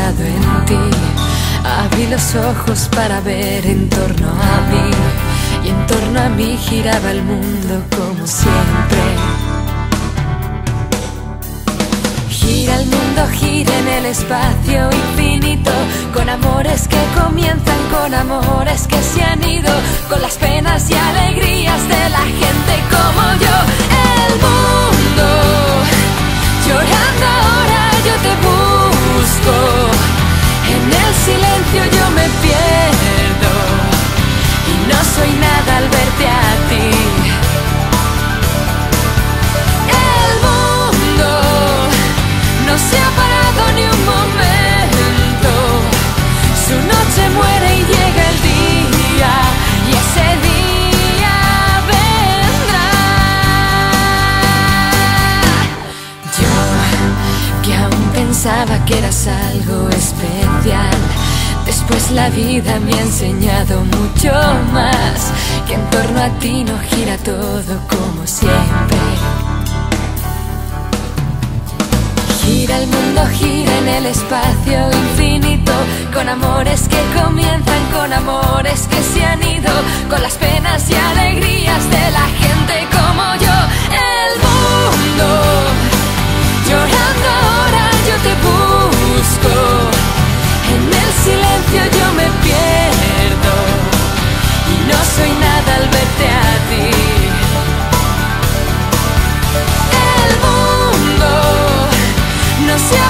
pensado en ti. Abrí los ojos para ver en torno a mí, y en torno a mí giraba el mundo como siempre. Gira el mundo, gira en el espacio infinito, con amores que comienzan, con amores que se han ido, con las penas y alegrías de la gente como yo. El mundo llorando ahora, yo te busco. En el silencio yo me pierdo y no soy nada al verte a ti. El mundo no se ha parado ni un momento, su noche muere y llega el día, y ese día vendrá. Yo, que aún pensaba que eras algo especial, después la vida me ha enseñado mucho más, que en torno a ti no gira todo como siempre. Gira el mundo, gira en el espacio infinito, con amores que comienzan, con amores que se han ido, con las penas y alegrías de la gente como yo. El mundo llorando ahora, yo te busco. En el silencio yo me pierdo y no soy nada al verte a ti. El mundo no se ha